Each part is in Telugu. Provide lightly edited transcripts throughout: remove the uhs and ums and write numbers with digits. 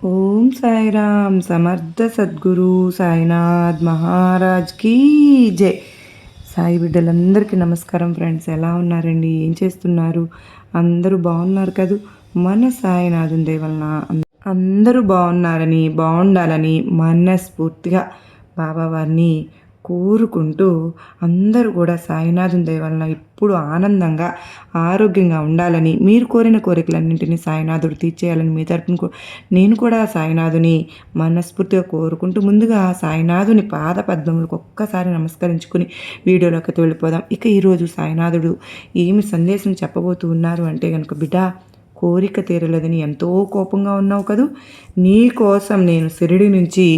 ఓం సాయిరామ్ సమర్థ సద్గురు సాయినాథ్ మహారాజ్ కీ జై. సాయి బిడ్డలందరికీ నమస్కారం ఫ్రెండ్స్. ఎలా ఉన్నారండి? ఏం చేస్తున్నారు? అందరూ బాగున్నారు కదూ? మన సాయినాథుని దయ వలన అందరూ బాగుండాలని మనస్ఫూర్తిగా బాబావారిని కోరుకుంటూ అందరూ కూడా సాయినాథుని దయ వలన ఇప్పుడు ఆనందంగా ఆరోగ్యంగా ఉండాలని, మీరు కోరిన కోరికలన్నింటినీ సాయినాథుడు తీర్చేయాలని మీ తరపున నేను కూడా సాయినాథుని మనస్ఫూర్తిగా కోరుకుంటూ ముందుగా సాయినాథుని పాద పద్మములకు ఒక్కసారి నమస్కరించుకుని వీడియోలోకి వెళ్ళిపోదాం. ఇక ఈరోజు సాయినాథుడు ఏమి సందేశం చెప్పబోతూ ఉన్నారు అంటే కనుక, బిడ్డ, కోరిక తీరలేదని ఎంతో కోపంగా ఉన్నావు కదూ, నీ కోసం నేను షిరిడి నుంచి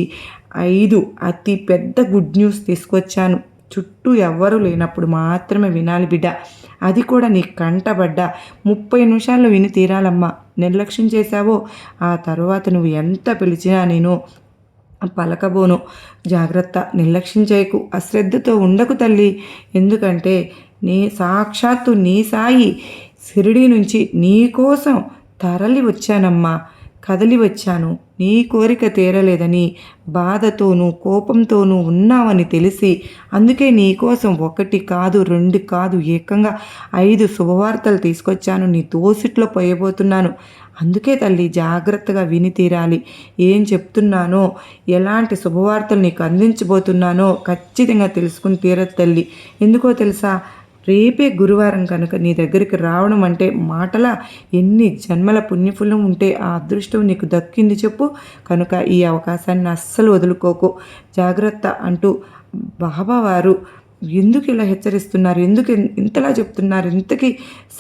5 అతి పెద్ద గుడ్ న్యూస్ తీసుకొచ్చాను. చుట్టూ ఎవ్వరూ లేనప్పుడు మాత్రమే వినాలి బిడ్డ. అది కూడా నీ కంటబడ్డ 30 నిమిషాల్లో విని తీరాలమ్మా. నిర్లక్ష్యం చేశావో ఆ తర్వాత నువ్వు ఎంత పిలిచినా నేను పలకబోను. జాగ్రత్త, నిర్లక్ష్యం చేయకు, అశ్రద్ధతో ఉండకు తల్లి. ఎందుకంటే సాక్షాత్తు నీ సాయి షిరిడి నుంచి నీ కోసం తరలి వచ్చానమ్మా, కదలి వచ్చాను. నీ కోరిక తీరలేదని బాధతోనూ కోపంతోనూ ఉన్నావని తెలిసి అందుకే నీకోసం 1 కాదు 2 కాదు ఏకంగా 5 శుభవార్తలు తీసుకొచ్చాను. నీ దోసిట్లో పోయబోతున్నాను. అందుకే తల్లి, జాగ్రత్తగా విని తీరాలి. ఏం చెప్తున్నానో, ఎలాంటి శుభవార్తలు నీకు అందించబోతున్నానో ఖచ్చితంగా తెలుసుకుని తీరదు తల్లి. ఎందుకో తెలుసా? రేపే గురువారం కనుక నీ దగ్గరికి రావడం అంటే మాటలా ఎన్ని జన్మల పుణ్యఫలం ఉంటే ఆ అదృష్టం నీకు దక్కింది చెప్పు. కనుక ఈ అవకాశాన్ని అస్సలు వదులుకోకు. జాగ్రత్త అంటూ బాబావారు ఎందుకు ఇలా హెచ్చరిస్తున్నారు, ఎందుకు ఇంతలా చెప్తున్నారు? ఇంతకీ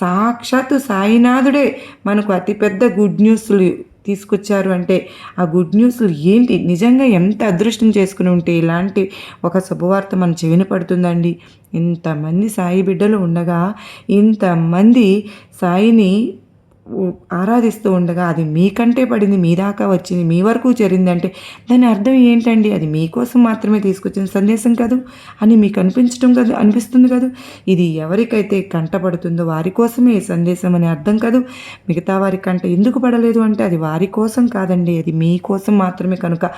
సాక్షాత్తు సాయినాథుడే మనకు అతిపెద్ద గుడ్ న్యూస్లు తీసుకొచ్చారు అంటే ఆ గుడ్ న్యూస్లు ఏంటి? నిజంగా ఎంత అదృష్టం చేసుకుని ఉంటే ఇలాంటి ఒక శుభవార్త మన చెవిన పడుతుందండి. ఇంతమంది సాయి బిడ్డలు ఉండగా, ఇంతమంది సాయిని ఆరాధిస్తూ ఉండగా అది మీకంటే పడింది, మీ దాకా వచ్చింది, మీ వరకు చేరిందంటే దాని అర్థం ఏంటండి? అది మీకోసం మాత్రమే తీసుకొచ్చిన సందేశం కాదు అని మీకు అనిపిస్తుంది కాదు. ఇది ఎవరికైతే కంటపడుతుందో వారి కోసమే ఈ సందేశం అని అర్థం కాదు. మిగతా వారి కంట ఎందుకు పడలేదు అంటే అది వారి కోసం కాదండి, అది మీకోసం మాత్రమే. కనుక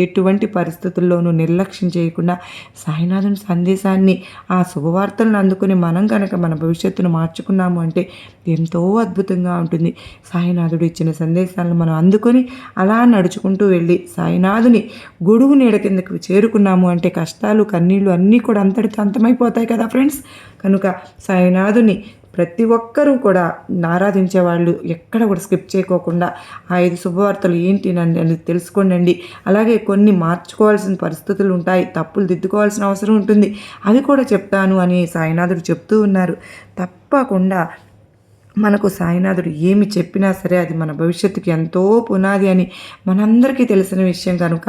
ఎటువంటి పరిస్థితుల్లోనూ నిర్లక్ష్యం చేయకుండా సాయినాథుని సందేశాన్ని, ఆ శుభవార్తలను అందుకుని మనం కనుక మన భవిష్యత్తును మార్చుకున్నాము అంటే ఎంతో అద్భుతంగా ఉంటుంది. సాయినాథుడు ఇచ్చిన సందేశాలను మనం అందుకొని అలా నడుచుకుంటూ వెళ్ళి సాయినాథుని గొడుగు నీడ కిందకు చేరుకున్నాము అంటే కష్టాలు కన్నీళ్ళు అన్నీ కూడా అంతటితో అంతమైపోతాయి కదా ఫ్రెండ్స్. కనుక సాయినాథుని ప్రతి ఒక్కరూ కూడా ఆరాధించే వాళ్ళు ఎక్కడ కూడా స్కిప్ చేయకోకుండా 5 శుభవార్తలు ఏంటి అని తెలుసుకోండి. అలాగే కొన్ని మార్చుకోవాల్సిన పరిస్థితులు ఉంటాయి, తప్పులు దిద్దుకోవాల్సిన అవసరం ఉంటుంది, అవి కూడా చెప్తాను అని సాయినాథుడు చెప్తూ ఉన్నారు. తప్పకుండా మనకు సాయినాథుడు ఏమి చెప్పినా సరే అది మన భవిష్యత్తుకి ఎంతో పునాది అని మనందరికీ తెలిసిన విషయం. కనుక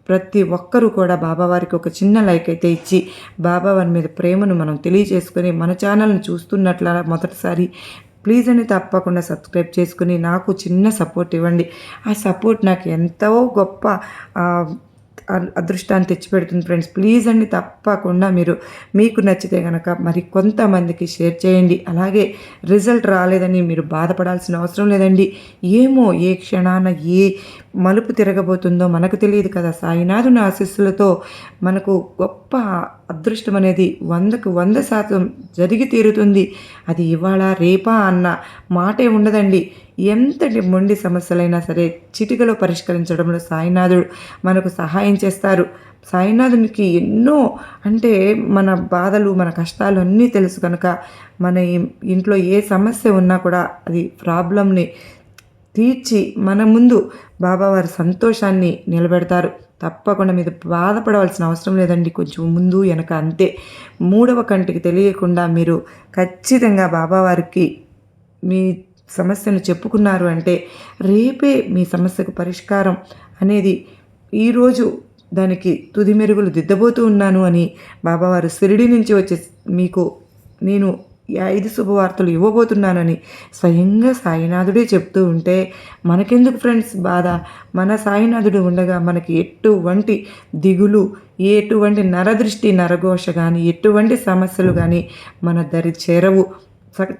ప్రతి ఒక్కరూ కూడా బాబావారికి ఒక చిన్న లైక్ అయితే ఇచ్చి బాబావారి మీద ప్రేమను మనం తెలియజేసుకొని మన ఛానల్ని చూస్తున్నట్ల మొదటిసారి ప్లీజ్ అని తప్పకుండా సబ్స్క్రైబ్ చేసుకుని నాకు చిన్న సపోర్ట్ ఇవ్వండి. ఆ సపోర్ట్ నాకు ఎంతో గొప్ప అదృష్టాన్ని తెచ్చిపెడుతుంది ఫ్రెండ్స్. ప్లీజ్ అండి, తప్పకుండా మీకు నచ్చితే కనుక మరి కొంతమందికి షేర్ చేయండి. అలాగే రిజల్ట్ రాలేదని మీరు బాధపడాల్సిన అవసరం లేదండి. ఏమో ఏ క్షణాన ఏ మలుపు తిరగబోతుందో మనకు తెలియదు కదా. సాయినాథుని ఆశీస్సులతో మనకు గొప్ప అదృష్టం అనేది 100కు 100% జరిగి తీరుతుంది. అది ఇవాళ రేపా అన్న మాటే ఉండదండి. ఎంతటి మొండి సమస్యలైనా సరే చిటికలో పరిష్కరించడంలో సాయినాథుడు మనకు సహాయం చేస్తారు. సాయినాథునికి ఎన్నో అంటే మన బాధలు మన కష్టాలు అన్నీ తెలుసు. కనుక మన ఇంట్లో ఏ సమస్య ఉన్నా కూడా అది ప్రాబ్లంని తీర్చి మన ముందు బాబావారి సంతోషాన్ని నిలబెడతారు. తప్పకుండా మీరు బాధపడవలసిన అవసరం లేదండి. కొంచెం ముందు వెనక అంతే. 3వ కంటికి తెలియకుండా మీరు ఖచ్చితంగా బాబావారికి మీ సమస్యను చెప్పుకున్నారు అంటే రేపే మీ సమస్యకు పరిష్కారం అనేది ఈరోజు దానికి తుది మెరుగులు దిద్దబోతూ ఉన్నాను అని బాబావారు షిరిడి నుంచి వచ్చే మీకు నేను 5 శుభవార్తలు ఇవ్వబోతున్నానని స్వయంగా సాయినాథుడే చెప్తూ ఉంటే మనకెందుకు ఫ్రెండ్స్ బాధ? మన సాయినాథుడు ఉండగా మనకి ఎటువంటి దిగులు, ఎటువంటి నరదృష్టి నరఘోష కానీ ఎటువంటి సమస్యలు కానీ మన దరి చేరవు.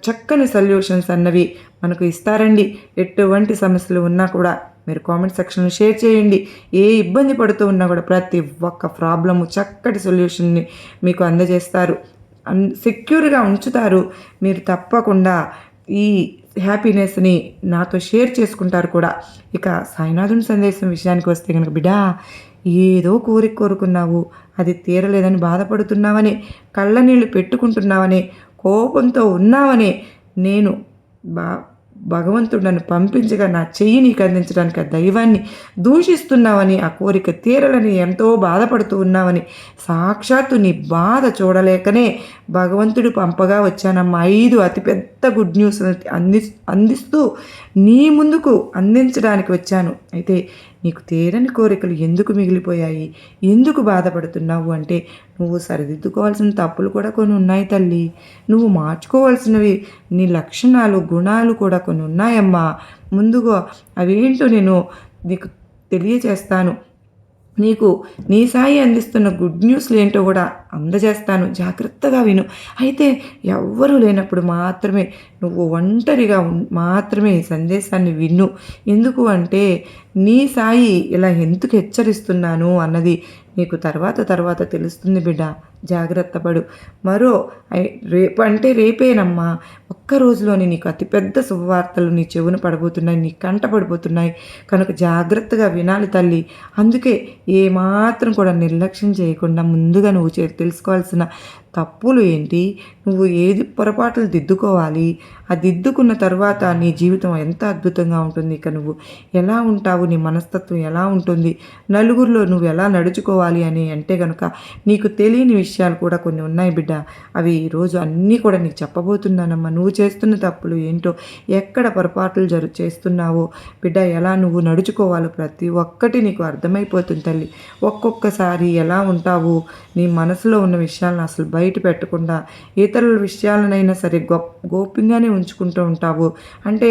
చక్కని సొల్యూషన్స్ అన్నవి మనకు ఇస్తారండి. ఎటువంటి సమస్యలు ఉన్నా కూడా మీరు కామెంట్ సెక్షన్లో షేర్ చేయండి. ఏ ఇబ్బంది పడుతూ ఉన్నా కూడా ప్రతి ఒక్క ప్రాబ్లము చక్కటి సొల్యూషన్ని మీకు అందజేస్తారు, సెక్యూర్గా ఉంచుతారు. మీరు తప్పకుండా ఈ హ్యాపీనెస్ని నాతో షేర్ చేసుకుంటారు కూడా. ఇక సాయినాథుని సందేశం విషయానికి వస్తే కనుక, బిడ్డా, ఏదో కోరుకున్నావు, అది తీరలేదని బాధపడుతున్నావని, కళ్ళనీళ్ళు పెట్టుకుంటున్నావని, కోపంతో ఉన్నావని నేను భగవంతుడు నన్ను పంపించగా నా చెయ్యి నీకు అందించడానికి ఆ దైవాన్ని దూషిస్తున్నావని, ఆ కోరిక తీరలని ఎంతో బాధపడుతూ ఉన్నావని, సాక్షాత్తు నీ బాధ చూడలేకనే భగవంతుడు పంపగా వచ్చానమ్మా. 5 అతిపెద్ద గుడ్ న్యూస్ అందిస్తూ నీ ముందుకు అందించడానికి వచ్చాను. అయితే నీకు తీరని కోరికలు ఎందుకు మిగిలిపోయాయి, ఎందుకు బాధపడుతున్నావు అంటే, నువ్వు సరిదిద్దుకోవాల్సిన తప్పులు కూడా కొన్ని ఉన్నాయి తల్లి. నువ్వు మార్చుకోవాల్సినవి నీ లక్షణాలు, గుణాలు కూడా కొన్ని ఉన్నాయమ్మా. ముందుగా అవేంటో నేను నీకు తెలియచేస్తాను. నీకు నీ సాయి అందిస్తున్న గుడ్ న్యూస్లు ఏంటో కూడా అందజేస్తాను, జాగ్రత్తగా విను. అయితే ఎవ్వరూ లేనప్పుడు మాత్రమే, నువ్వు ఒంటరిగా మాత్రమే ఈ సందేశాన్ని విను. ఎందుకు అంటే, నీ సాయి ఇలా ఎందుకు హెచ్చరిస్తున్నాను అన్నది నీకు తర్వాత తెలుస్తుంది బిడ్డ. జాగ్రత్త పడు. రేపు అంటే రేపేనమ్మా, ఒక్క రోజులోని నీకు అతిపెద్ద శుభవార్తలు నీ చెవున పడబోతున్నాయి, నీ కంట పడిపోతున్నాయి. కనుక జాగ్రత్తగా వినాలి తల్లి. అందుకే ఏమాత్రం కూడా నిర్లక్ష్యం చేయకుండా ముందుగా నువ్వు తెలుసుకోవాల్సిన తప్పులు ఏంటి, నువ్వు ఏది పొరపాట్లు దిద్దుకోవాలి, ఆ దిద్దుకున్న తర్వాత నీ జీవితం ఎంత అద్భుతంగా ఉంటుంది. ఇక నువ్వు ఎలా ఉంటావు, నీ మనస్తత్వం ఎలా ఉంటుంది, నలుగురిలో నువ్వు ఎలా నడుచుకోవాలి అని అంటే కనుక నీకు తెలియని విషయాలు కూడా కొన్ని ఉన్నాయి బిడ్డ. అవి ఈరోజు అన్నీ కూడా నీకు చెప్పబోతున్నానమ్మా. నువ్వు చేస్తున్న తప్పులు ఏంటో, ఎక్కడ పొరపాట్లు చేస్తున్నావో బిడ్డ, ఎలా నువ్వు నడుచుకోవాలో ప్రతి ఒక్కటి నీకు అర్థమైపోతుంది తల్లి. ఒక్కొక్కసారి ఎలా ఉంటావు, నీ మనసులో ఉన్న విషయాలను అసలు బయట పెట్టకుండా ఇతరుల విషయాలనైనా సరే గోప్యంగానే ఉంచుకుంటూ ఉంటావు. అంటే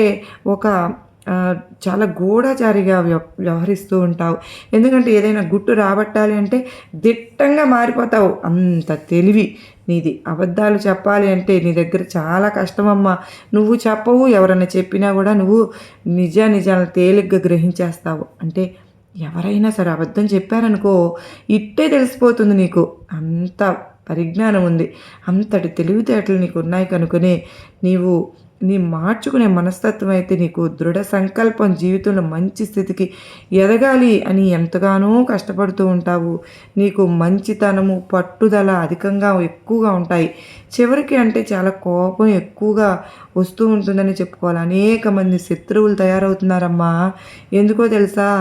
చాలా గూఢచారిగా వ్యవహరిస్తూ ఉంటావు. ఎందుకంటే ఏదైనా గుట్టు రాబట్టాలి అంటే దిట్టంగా మారిపోతావు. అంత తెలివి నీది. అబద్ధాలు చెప్పాలి అంటే నీ దగ్గర చాలా కష్టమమ్మా. నువ్వు చెప్పవు, ఎవరైనా చెప్పినా కూడా నువ్వు నిజాలను తేలిగ్గా గ్రహించేస్తావు. అంటే ఎవరైనా సరే అబద్ధం చెప్పారనుకో, ఇట్టే తెలిసిపోతుంది నీకు. అంత పరిజ్ఞానం ఉంది, అంతటి తెలివితేటలు నీకు ఉన్నాయి. కనుకనే నీ మార్చుకునే మనస్తత్వం అయితే నీకు దృఢ సంకల్పం, జీవితంలో మంచి స్థితికి ఎదగాలి అని ఎంతగానో కష్టపడుతూ ఉంటావు. నీకు మంచితనము, పట్టుదల ఎక్కువగా ఉంటాయి. చివరికి అంటే చాలా కోపం ఎక్కువగా వస్తూ ఉంటుందని చెప్పుకోవాలి. అనేక మంది శత్రువులు తయారవుతున్నారమ్మా. ఎందుకో తెలుసా,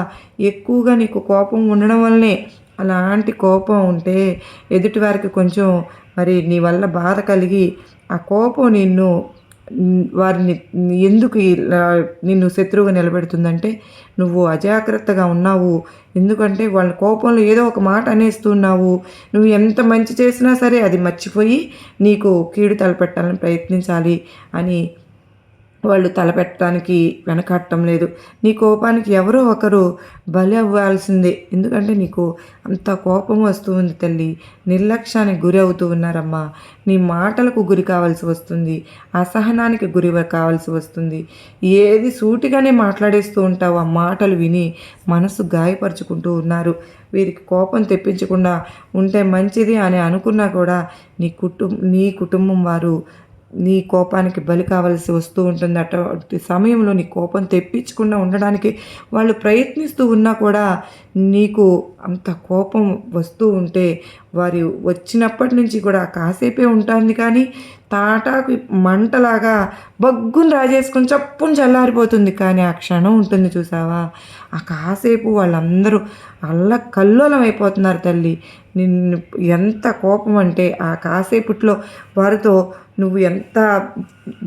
ఎక్కువగా నీకు కోపం ఉండడం వల్లనే. అలాంటి కోపం ఉంటే ఎదుటివారికి కొంచెం నీ వల్ల బాధ కలిగి ఆ కోపం వారిని ఎందుకు నిన్ను శత్రువుగా నిలబెడుతుందంటే, నువ్వు అజాగ్రత్తగా ఉన్నావు. ఎందుకంటే వాళ్ళ కోపంలో ఏదో ఒక మాట అనేస్తున్నావు. నువ్వు ఎంత మంచి చేసినా సరే అది మర్చిపోయి నీకు కీడు తలపెట్టాలని ప్రయత్నించాలి అని వాళ్ళు తలపెట్టడానికి వెనకాడటం లేదు. నీ కోపానికి ఎవరో ఒకరు బలి అవ్వాల్సిందే. ఎందుకంటే నీకు అంత కోపం వస్తూ ఉంది తల్లి. నిర్లక్ష్యానికి గురి అవుతూ ఉన్నారమ్మా. నీ మాటలకు గురి కావాల్సి వస్తుంది, అసహనానికి గురి కావాల్సి వస్తుంది. ఏది సూటిగానే మాట్లాడేస్తూ ఉంటావు. ఆ మాటలు విని మనసు గాయపరుచుకుంటూ ఉన్నారు. వీరికి కోపం తెప్పించకుండా ఉంటే మంచిది అని అనుకున్నా కూడా నీ కుటుంబం వారు నీ కోపానికి బలి కావాల్సి వస్తూ ఉంటుంది. అటువంటి సమయంలో నీ కోపం తెప్పించకుండా ఉండడానికి వాళ్ళు ప్రయత్నిస్తూ ఉన్నా కూడా నీకు అంత కోపం వస్తూ ఉంటే వారు వచ్చినప్పటి నుంచి కూడా కాసేపే ఉంటుంది, కానీ తాటాకు మంటలాగా బగ్గుని రాజేసుకొని చప్పుని చల్లారిపోతుంది. కానీ ఆ క్షణం ఉంటుంది చూసావా, ఆ కాసేపు వాళ్ళందరూ కల్లోలం అయిపోతున్నారు తల్లి. నిన్ను ఎంత కోపం అంటే ఆ కాసేపట్లో వారితో నువ్వు ఎంత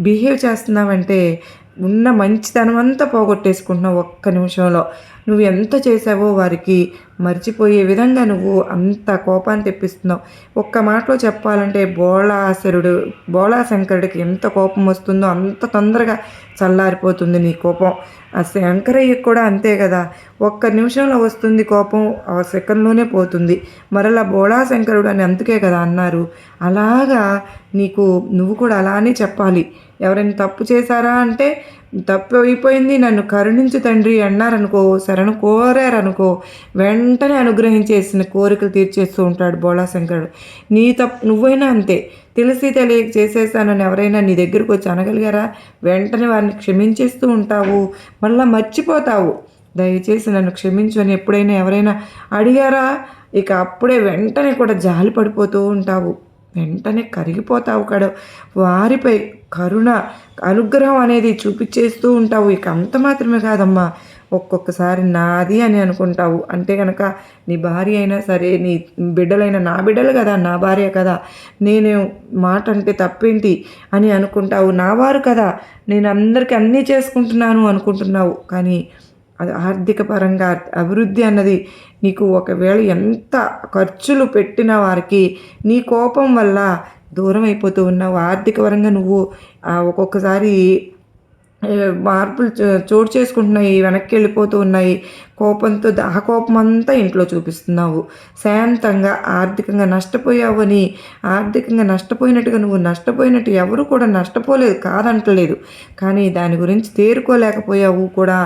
బిహేవ్ చేస్తున్నావంటే ఉన్న మంచితనం అంతా పోగొట్టేసుకుంటున్నావు ఒక్క నిమిషంలో. నువ్వు ఎంత చేసావో వారికి మర్చిపోయే విధంగా నువ్వు అంత కోపాన్ని తెప్పిస్తున్నావు. ఒక్క మాటలో చెప్పాలంటే బోళాశంకరుడికి ఎంత కోపం వస్తుందో అంత తొందరగా చల్లారిపోతుంది నీ కోపం. ఆ శంకరయ్యకి కూడా అంతే కదా, ఒక్క నిమిషంలో వస్తుంది కోపం, ఆ సెకండ్లోనే పోతుంది. మరలా బోళాశంకరుడు అని అందుకే కదా అన్నారు. అలాగా నువ్వు కూడా అలానే చెప్పాలి. ఎవరైనా తప్పు చేశారా అంటే తప్పు అయిపోయింది, నన్ను కరుణించు తండ్రి అన్నారనుకో, శరణు కోరారనుకో, వెంటనే అనుగ్రహించేసిన కోరికలు తీర్చేస్తూ ఉంటాడు బోళాశంకరుడు. నీ తప్పు నువ్వైనా అంతే, తెలిసి తెలియక చేసేసానని ఎవరైనా నీ దగ్గరకు వచ్చి అనగలిగారా? వెంటనే వారిని క్షమించేస్తూ ఉంటావు, మళ్ళీ మర్చిపోతావు. దయచేసి నన్ను క్షమించు అని ఎప్పుడైనా ఎవరైనా అడిగారా? ఇక అప్పుడే వెంటనే కూడా జాలి పడిపోతూ ఉంటావు, వెంటనే కరిగిపోతావు కదా. వారిపై కరుణ అనుగ్రహం అనేది చూపించేస్తూ ఉంటావు. ఇక అంత మాత్రమే కాదమ్మా, ఒక్కొక్కసారి నాది అని అనుకుంటావు. అంటే కనుక నీ భార్య అయినా సరే, నీ బిడ్డలైనా, నా బిడ్డలు కదా, నా భార్య కదా, నేను మాట అంటే తప్పేంటి అని అనుకుంటావు. నా వారు కదా, నేను అందరికీ అన్నీ చేసుకుంటున్నాను అనుకుంటున్నావు. కానీ అది ఆర్థిక పరంగా అభివృద్ధి అన్నది నీకు ఒకవేళ ఎంత ఖర్చులు పెట్టిన వారికి నీ కోపం వల్ల దూరం అయిపోతూ ఉన్నావు. ఆర్థిక పరంగా నువ్వు ఒక్కొక్కసారి మార్పులు చోటు చేసుకుంటున్నాయి, వెనక్కి వెళ్ళిపోతూ ఉన్నాయి. కోపంతో ఆ కోపం అంతా ఇంట్లో చూపిస్తున్నావు. శాంతంగా ఆర్థికంగా నష్టపోయావు అని, ఆర్థికంగా నష్టపోయినట్టుగా నువ్వు నష్టపోయినట్టు ఎవరు కూడా నష్టపోలేదు కాదంటలేదు, కానీ దాని గురించి తేరుకోలేకపోయావు కూడా.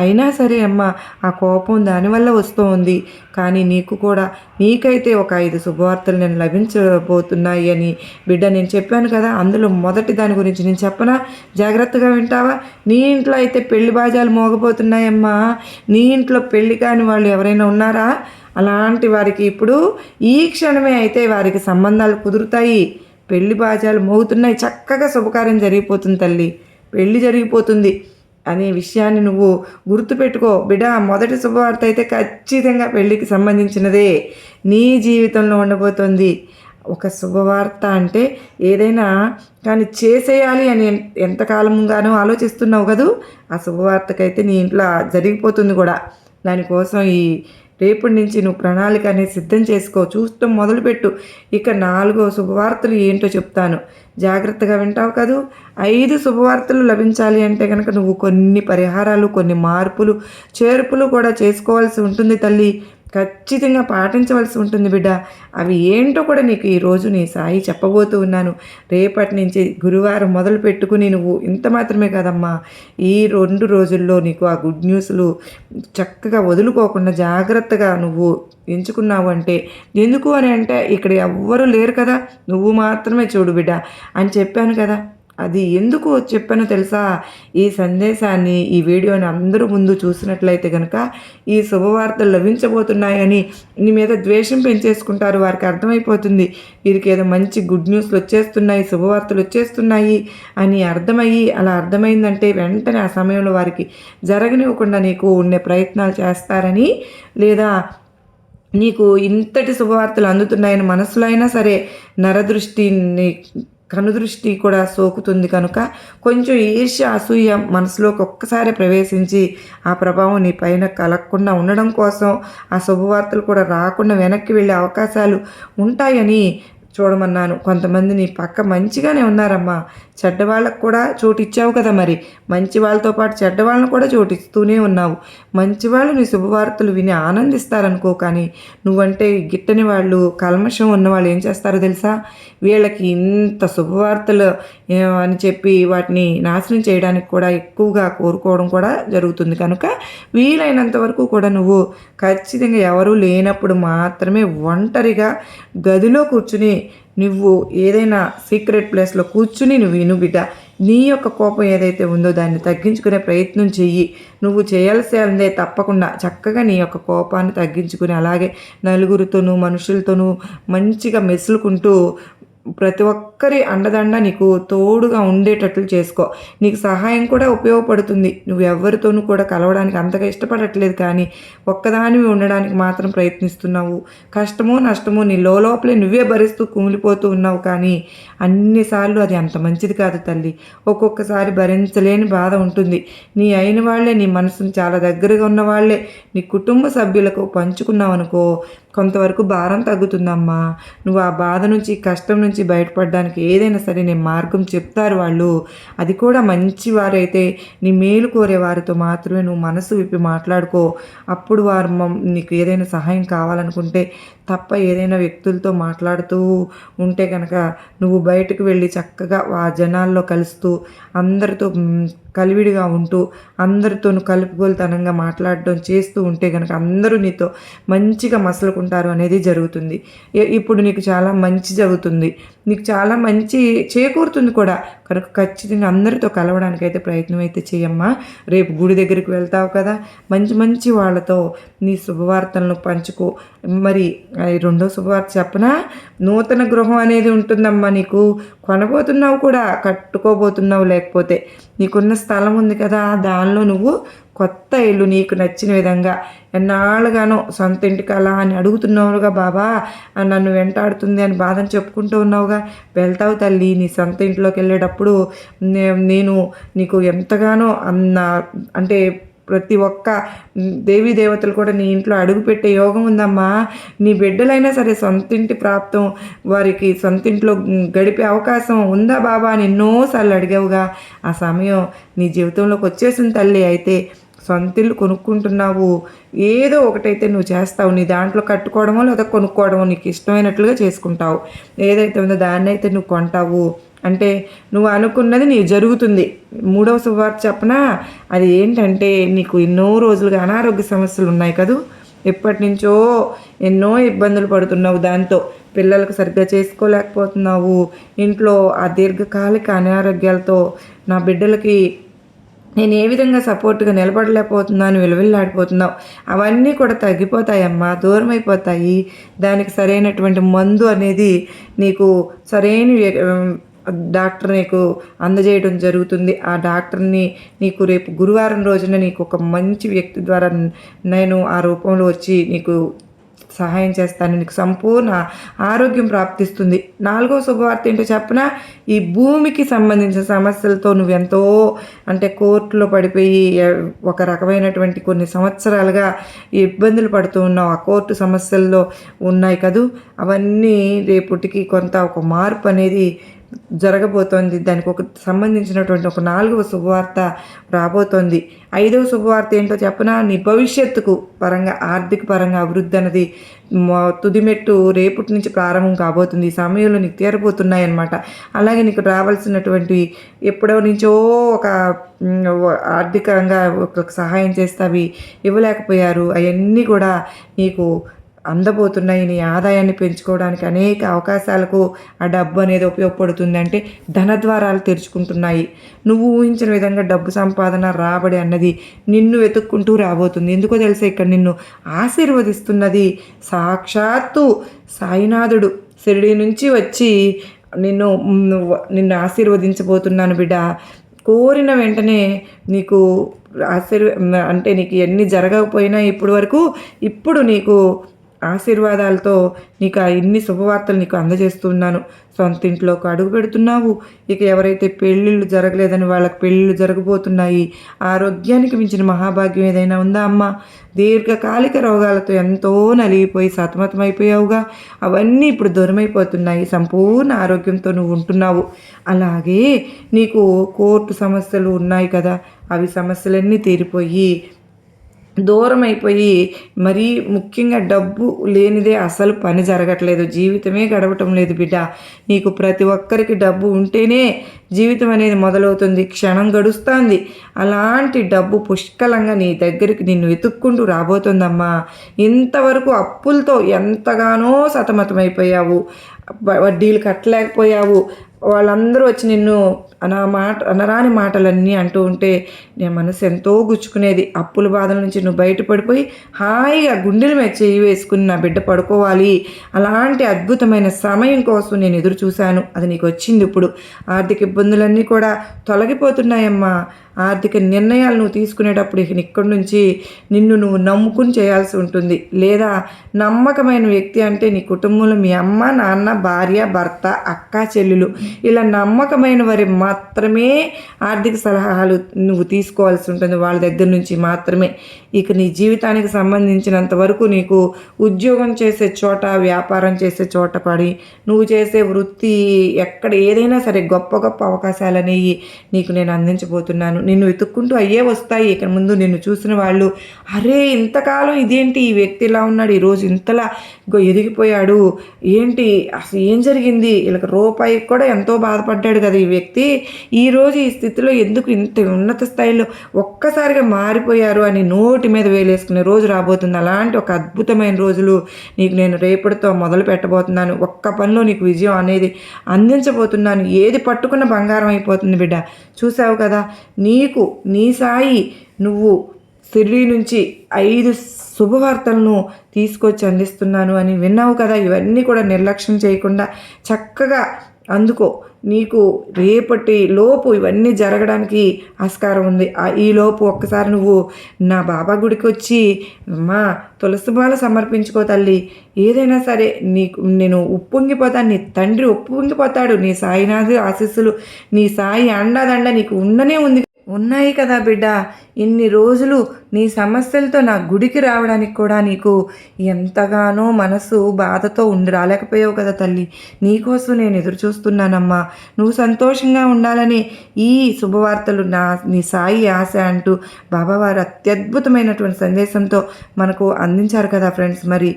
అయినా సరే అమ్మ, ఆ కోపం దానివల్ల వస్తూ ఉంది. కానీ నీకు కూడా, నీకైతే ఒక 5 శుభవార్తలు నేను లభించబోతున్నాయి అని బిడ్డ నేను చెప్పాను కదా. అందులో మొదటి దాని గురించి నేను చెప్పనా? జాగ్రత్తగా వింటావా? నీ ఇంట్లో అయితే పెళ్లి బాజాలు మోగబోతున్నాయమ్మా. నీ ఇంట్లో పెళ్లి కాని వాళ్ళు ఎవరైనా ఉన్నారా? అలాంటి వారికి ఇప్పుడు ఈ క్షణమే అయితే వారికి సంబంధాలు కుదురుతాయి, పెళ్లి బాజాలు మోగుతున్నాయి, చక్కగా శుభకార్యం జరిగిపోతుంది తల్లి, పెళ్లి జరిగిపోతుంది అనే విషయాన్ని నువ్వు గుర్తుపెట్టుకో బిడ్డ. మొదటి శుభవార్త అయితే ఖచ్చితంగా పెళ్ళికి సంబంధించినదే నీ జీవితంలో ఉండబోతుంది. ఒక శుభవార్త అంటే ఏదైనా కానీ చేసేయాలి అని ఎంతకాలంగానో ఆలోచిస్తున్నావు కదూ, ఆ శుభవార్తకైతే నీ ఇంట్లో జరిగిపోతుంది కూడా. దానికోసం ఈ రేపటి నుంచి నువ్వు ప్రణాళిక అనేది సిద్ధం చేసుకో, చూస్తూ మొదలుపెట్టు. ఇక 4వ శుభవార్తలు ఏంటో చెప్తాను, జాగ్రత్తగా వింటావు కదూ. 5 శుభవార్తలు లభించాలి అంటే కనుక నువ్వు కొన్ని పరిహారాలు, కొన్ని మార్పులు, చేర్పులు కూడా చేసుకోవాల్సి ఉంటుంది తల్లి. ఖచ్చితంగా పాటించవలసి ఉంటుంది బిడ్డ. అవి ఏంటో కూడా నీకు ఈరోజు నీ సాయి చెప్పబోతూ ఉన్నాను. రేపటి నుంచి గురువారం మొదలు పెట్టుకుని నువ్వు ఇంత మాత్రమే కాదమ్మా, ఈ 2 రోజుల్లో నీకు ఆ గుడ్ న్యూస్లు చక్కగా వదులుకోకుండా జాగ్రత్తగా నువ్వు ఎంచుకున్నావు అంటే, ఎందుకు అని అంటే ఇక్కడ ఎవ్వరూ లేరు కదా, నువ్వు మాత్రమే చూడు బిడ్డ అని చెప్పాను కదా. అది ఎందుకు చెప్పానో తెలుసా? ఈ సందేశాన్ని, ఈ వీడియోని అందరూ ముందు చూసినట్లయితే కనుక ఈ శుభవార్తలు లభించబోతున్నాయని నీ మీద ద్వేషం పెంచేసుకుంటారు. వారికి అర్థమైపోతుంది వీరికి ఏదో మంచి గుడ్ న్యూస్లు వచ్చేస్తున్నాయి, శుభవార్తలు వచ్చేస్తున్నాయి అని అర్థమయ్యి, అలా అర్థమైందంటే వెంటనే ఆ సమయంలో వారికి జరగనివ్వకుండా నీకు ఉండే ప్రయత్నాలు చేస్తారని, లేదా నీకు ఇంతటి శుభవార్తలు అందుతున్నాయని మనసులో అయినా సరే నరదృష్టిని, కనుదృష్టి కూడా సోకుతుంది కనుక కొంచెం ఈర్ష్య, అసూయ మనసులోకి ఒక్కసారి ప్రవేశించి ఆ ప్రభావం నీ పైన కలగకుండా ఉండడం కోసం, ఆ శుభవార్తలు కూడా రాకుండా వెనక్కి వెళ్ళే అవకాశాలు ఉంటాయని చూడమన్నాను. కొంతమంది నీ పక్క మంచిగానే ఉన్నారమ్మా, చెడ్డవాళ్ళకు కూడా చోటు ఇచ్చావు కదా, మరి మంచి వాళ్ళతో పాటు చెడ్డవాళ్ళను కూడా చోటు ఇస్తూనే ఉన్నావు. మంచి వాళ్ళు నీ శుభవార్తలు విని ఆనందిస్తారనుకో, కానీ నువ్వంటే గిట్టని వాళ్ళు, కల్మషం ఉన్నవాళ్ళు ఏం చేస్తారో తెలుసా? వీళ్ళకి ఇంత శుభవార్తలు అని చెప్పి వాటిని నాశనం చేయడానికి కూడా ఎక్కువగా కోరుకోవడం కూడా జరుగుతుంది. కనుక వీలైనంత వరకు కూడా నువ్వు ఖచ్చితంగా ఎవరూ లేనప్పుడు మాత్రమే ఒంటరిగా గదిలో కూర్చుని నువ్వు ఏదైనా సీక్రెట్ ప్లేస్లో కూర్చుని నువ్వు విను బిడ్డ. నీ యొక్క కోపం ఏదైతే ఉందో దాన్ని తగ్గించుకునే ప్రయత్నం చెయ్యి. నువ్వు చేయాల్సిందే తప్పకుండా. చక్కగా నీ యొక్క కోపాన్ని తగ్గించుకుని అలాగే నలుగురితోనూ, మనుషులతోనూ మంచిగా మెసులుకుంటూ ప్రతి ఒక్కరి అండదండ నీకు తోడుగా ఉండేటట్లు చేసుకో. నీకు సహాయం కూడా ఉపయోగపడుతుంది. నువ్వు ఎవరితోనూ కూడా కలవడానికి అంతగా ఇష్టపడట్లేదు, కానీ ఒక్కదానివి ఉండడానికి మాత్రం ప్రయత్నిస్తున్నావు. కష్టమో నష్టమో నీ లోపలే నువ్వే భరిస్తూ కుమిలిపోతూ ఉన్నావు, కానీ అన్నిసార్లు అది అంత మంచిది కాదు తల్లి. ఒక్కొక్కసారి భరించలేని బాధ ఉంటుంది. నీ అయిన వాళ్ళే, నీ మనసును చాలా దగ్గరగా ఉన్న వాళ్ళే నీ కుటుంబ సభ్యులకు పంచుకున్నావు అనుకో, కొంతవరకు భారం తగ్గుతుందమ్మా. నువ్వు ఆ బాధ నుంచి, కష్టం నుంచి నుంచి బయటపడడానికి ఏదైనా సరే నేను మార్గం చెప్తారు వాళ్ళు. అది కూడా మంచి వారైతే, నీ మేలు కోరే వారితో మాత్రమే నువ్వు మనసు విప్పి మాట్లాడుకో. అప్పుడు వారు నీకు ఏదైనా సహాయం కావాలనుకుంటే తప్ప ఏదైనా వ్యక్తులతో మాట్లాడుతూ ఉంటే కనుక నువ్వు బయటకు వెళ్ళి చక్కగా ఆ జనాల్లో కలుస్తూ అందరితో కలివిడిగా ఉంటూ అందరితోనూ కలుపుగోలుతనంగా మాట్లాడడం చేస్తూ ఉంటే కనుక అందరూ నీతో మంచిగా మసలుకుంటారు అనేది జరుగుతుంది. ఇప్పుడు నీకు చాలా మంచి జరుగుతుంది, నీకు చాలా మంచి చేకూరుతుంది కూడా. కనుక ఖచ్చితంగా అందరితో కలవడానికైతే ప్రయత్నం అయితే చేయమ్మా. రేపు గుడి దగ్గరికి వెళ్తావు కదా, మంచి మంచి వాళ్ళతో నీ శుభవార్తలను పంచుకో. మరి రెండో శుభవార్త చెప్పనా? నూతన గృహం అనేది ఉంటుందమ్మా. నీకు కొనబోతున్నావు కూడా, కట్టుకోబోతున్నావు. లేకపోతే నీకున్న స్థలం ఉంది కదా, దానిలో నువ్వు కొత్త ఇల్లు నీకు నచ్చిన విధంగా ఎన్నాళ్ళుగానో సొంత ఇంటి కళ అని అడుగుతున్నావుగా. బాబా నన్ను వెంటాడుతుంది అని బాధని చెప్పుకుంటూ ఉన్నావుగా. వెళ్తావు తల్లి. నీ సొంత ఇంట్లోకి వెళ్ళేటప్పుడు నేను నీకు ఎంతగానో అంటే ప్రతి ఒక్క దేవీ దేవతలు కూడా నీ ఇంట్లో అడుగుపెట్టే యోగం ఉందమ్మా. నీ బిడ్డలైనా సరే సొంతింటి ప్రాప్తం, వారికి సొంతింట్లో గడిపే అవకాశం ఉందా బాబా అని ఎన్నోసార్లు అడిగావుగా. ఆ సమయం నీ జీవితంలోకి వచ్చేసింది తల్లి. అయితే సొంతిల్లు కొనుక్కుంటున్నావు, ఏదో ఒకటైతే నువ్వు చేస్తావు. నీ దాంట్లో కట్టుకోవడమో లేదా కొనుక్కోవడమో నీకు ఇష్టమైనట్లుగా చేసుకుంటావు. ఏదైతే ఉందో దాన్ని అయితే నువ్వు కొంటావు. అంటే నువ్వు అనుకున్నది నీకు జరుగుతుంది. మూడవ శుభవార్త చెప్పనా? అది ఏంటంటే నీకు ఎన్నో రోజులుగా అనారోగ్య సమస్యలు ఉన్నాయి కదూ. ఎప్పటి నుంచో ఎన్నో ఇబ్బందులు పడుతున్నావు. దాంతో పిల్లలకు సరిగ్గా చేసుకోలేకపోతున్నావు. ఇంట్లో ఆ దీర్ఘకాలిక అనారోగ్యాలతో నా బిడ్డలకి నేను ఏ విధంగా సపోర్ట్గా నిలబడలేకపోతున్నాను, విలువెల్లాడిపోతున్నావు. అవన్నీ కూడా తగ్గిపోతాయమ్మా, దూరం అయిపోతాయి. దానికి సరైనటువంటి మందు అనేది నీకు సరైన డాక్టర్ నీకు అందజేయడం జరుగుతుంది. ఆ డాక్టర్ని నీకు రేపు గురువారం రోజున నీకు ఒక మంచి వ్యక్తి ద్వారా నేను ఆ రూపంలో వచ్చి నీకు సహాయం చేస్తాను. నీకు సంపూర్ణ ఆరోగ్యం ప్రాప్తిస్తుంది. నాలుగో శుభవార్త ఏంటో చెప్పనా? ఈ భూమికి సంబంధించిన సమస్యలతో నువ్వెంతో అంటే కోర్టులో పడిపోయి ఒక రకమైనటువంటి కొన్ని సంవత్సరాలుగా ఇబ్బందులు పడుతూ ఉన్నావు. ఆ కోర్టు సమస్యల్లో ఉన్నాయి కదూ. అవన్నీ రేపటికి కొంత ఒక మార్పు అనేది జరగబోతోంది. దానికి ఒక సంబంధించినటువంటి ఒక నాలుగవ శుభవార్త రాబోతోంది. ఐదవ శుభవార్త ఏంటో చెప్పనా? నీ భవిష్యత్తుకు పరంగా ఆర్థిక పరంగా అభివృద్ధి అన్నది తుదిమెట్టు రేపటి నుంచి ప్రారంభం కాబోతుంది. ఈ సమయంలో నీకు తీరబోతున్నాయి అన్నమాట. అలాగే నీకు రావాల్సినటువంటి ఎప్పుడో నుంచో ఒక ఆర్థికంగా ఒక సహాయం చేస్తే అవి ఇవ్వలేకపోయారు. అవన్నీ కూడా నీకు అందబోతున్నాయి. నీ ఆదాయాన్ని పెంచుకోవడానికి అనేక అవకాశాలకు ఆ డబ్బు అనేది ఉపయోగపడుతుంది. అంటే ధనద్వారాలు తెరుచుకుంటున్నాయి. నువ్వు ఊహించిన విధంగా డబ్బు సంపాదన రాబడి అన్నది నిన్ను వెతుక్కుంటూ రాబోతుంది. ఎందుకో తెలుసా? ఇక్కడ నిన్ను ఆశీర్వదిస్తున్నది సాక్షాత్తు సాయినాథుడు షిరిడీ నుంచి వచ్చి నిన్ను ఆశీర్వదించబోతున్నాను బిడ్డ. కోరిన వెంటనే నీకు అంటే నీకు ఎన్ని జరగకపోయినా ఇప్పుడు నీకు ఆశీర్వాదాలతో నీకు ఆ ఇన్ని శుభవార్తలు నీకు అందజేస్తున్నాను. సొంత ఇంట్లోకి అడుగు పెడుతున్నావు. ఇక ఎవరైతే పెళ్ళిళ్ళు జరగలేదని వాళ్ళకి పెళ్ళిళ్ళు జరగబోతున్నాయి. ఆరోగ్యానికి మించిన మహాభాగ్యం ఏదైనా ఉందా అమ్మ? దీర్ఘకాలిక రోగాలతో ఎంతో నలిగిపోయి సతమతమైపోయావుగా. అవన్నీ ఇప్పుడు దూరమైపోతున్నాయి. సంపూర్ణ ఆరోగ్యంతో నువ్వు ఉంటున్నావు. అలాగే నీకు కోర్టు సమస్యలు ఉన్నాయి కదా, అవి సమస్యలన్నీ తీరిపోయి దూరం అయిపోయి, మరీ ముఖ్యంగా డబ్బు లేనిదే అసలు పని జరగట్లేదు, జీవితమే గడవటం లేదు బిడ్డ. నీకు ప్రతి ఒక్కరికి డబ్బు ఉంటేనే జీవితం అనేది మొదలవుతుంది, క్షణం గడుస్తుంది. అలాంటి డబ్బు పుష్కలంగా నీ దగ్గరికి నిన్ను వెతుక్కుంటూ రాబోతుందమ్మా. ఇంతవరకు అప్పులతో ఎంతగానో సతమతమైపోయావు, వడ్డీలు కట్టలేకపోయావు. వాళ్ళందరూ వచ్చి నిన్ను అనరాని మాటలన్నీ అంటూ ఉంటే నీ మనసు ఎంతో గుచ్చుకునేది. అప్పుల బాధల నుంచి నువ్వు బయటపడిపోయి హాయిగా గుండెల మీద చేయి వేసుకుని నా బిడ్డ పడుకోవాలి, అలాంటి అద్భుతమైన సమయం కోసం నేను ఎదురు చూశాను. అది నీకు వచ్చింది. ఇప్పుడు ఆర్థిక ఇబ్బందులన్నీ కూడా తొలగిపోతున్నాయమ్మా. ఆర్థిక నిర్ణయాలు నువ్వు తీసుకునేటప్పుడు ఇక్కడి నుంచి నిన్ను నువ్వు నమ్ముకుని చేయాల్సి ఉంటుంది. లేదా నమ్మకమైన వ్యక్తి అంటే నీ కుటుంబంలో మీ అమ్మ, నాన్న, భార్య, భర్త, అక్క, చెల్లెలు, ఇలా నమ్మకమైన వారి మాత్రమే ఆర్థిక సలహాలు నువ్వు తీసుకోవాల్సి ఉంటుంది, వాళ్ళ దగ్గర నుంచి మాత్రమే. ఇక నీ జీవితానికి సంబంధించినంత వరకు నీకు ఉద్యోగం చేసే చోట, వ్యాపారం చేసే చోట పడి, నువ్వు చేసే వృత్తి ఎక్కడ ఏదైనా సరే గొప్ప గొప్ప అవకాశాలు అనేవి నీకు నేను అందించబోతున్నాను. నిన్ను వెతుక్కుంటూ అయ్యే వస్తాయి. ఇక ముందు నిన్ను చూసిన వాళ్ళు, అరే ఇంతకాలం ఇదేంటి ఈ వ్యక్తి ఇలా ఉన్నాడు, ఈరోజు ఇంతలా ఎదిగిపోయాడు, ఏంటి అసలు ఏం జరిగింది, వీళ్ళకి రూపాయి కూడా ఎంతో బాధపడ్డాడు కదా ఈ వ్యక్తి, ఈరోజు ఈ స్థితిలో ఎందుకు ఇంత ఉన్నత స్థాయిలో ఒక్కసారిగా మారిపోయారు అని నోటి మీద వేలేసుకునే రోజు రాబోతుంది. అలాంటి ఒక అద్భుతమైన రోజులు నీకు నేను రేపటితో మొదలు పెట్టబోతున్నాను. ఒక్క పనిలో నీకు విజయం అనేది అందించబోతున్నాను. ఏది పట్టుకున్న బంగారం అయిపోతుంది బిడ్డ. చూసావు కదా, నీకు నీ సాయి నువ్వు షిరిడీ నుంచి 5 శుభవార్తలను తీసుకొచ్చి అందిస్తున్నాను అని విన్నావు కదా. ఇవన్నీ కూడా నిర్లక్ష్యం చేయకుండా చక్కగా అందుకో. నీకు రేపటి లోపు ఇవన్నీ జరగడానికి ఆస్కారం ఉంది. ఈ లోపు ఒక్కసారి నువ్వు నా బాబా గుడికి వచ్చి మా తులసిమాల సమర్పించుకో తల్లి. ఏదైనా సరే నీకు నేను ఉప్పొంగిపోతాను, నీ తండ్రి ఉప్పొంగిపోతాడు. నీ సాయినాథు ఆశీస్సులు, నీ సాయి అండాదండ నీకు ఉన్నాయి కదా బిడ్డ. ఇన్ని రోజులు నీ సమస్యలతో నా గుడికి రావడానికి కూడా నీకు ఎంతగానో మనసు బాధతో రాలేకపోయావు కదా తల్లి. నీకోసం నేను ఎదురు చూస్తున్నానమ్మా. నువ్వు సంతోషంగా ఉండాలని ఈ శుభవార్తలు నీ సాయి ఆశ అంటూ బాబావారు అత్యద్భుతమైనటువంటి సందేశంతో మనకు అందించారు కదా ఫ్రెండ్స్. మరి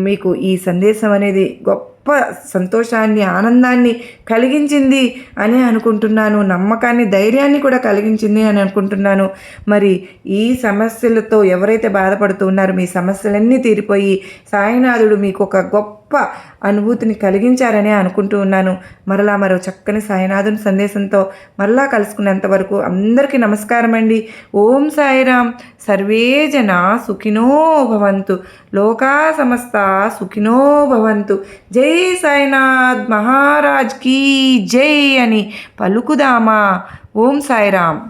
మీకు ఈ సందేశం అనేది గొప్ప సంతోషాన్ని, ఆనందాన్ని కలిగించింది అని అనుకుంటున్నాను. నమ్మకాన్ని, ధైర్యాన్ని కూడా కలిగించింది అని అనుకుంటున్నాను. మరి ఈ సమస్యలతో ఎవరైతే బాధపడుతూ ఉన్నారో మీ సమస్యలన్నీ తీరిపోయి సాయినాథుడు మీకు ఒక గొప్ప అనుభూతిని కలిగించారని అనుకుంటూ ఉన్నాను. మరో చక్కని సాయినాథుని సందేశంతో మరలా కలుసుకునేంత వరకు అందరికీ నమస్కారం అండి. ఓం సాయిరామ్. సర్వే జన సుఖినో భవంతు, లోకా సమస్త సుఖినో భవంతు. జై సాయినాథ్ మహారాజ్ కీ జై అని పలుకుదామా. ఓం సాయిరామ్.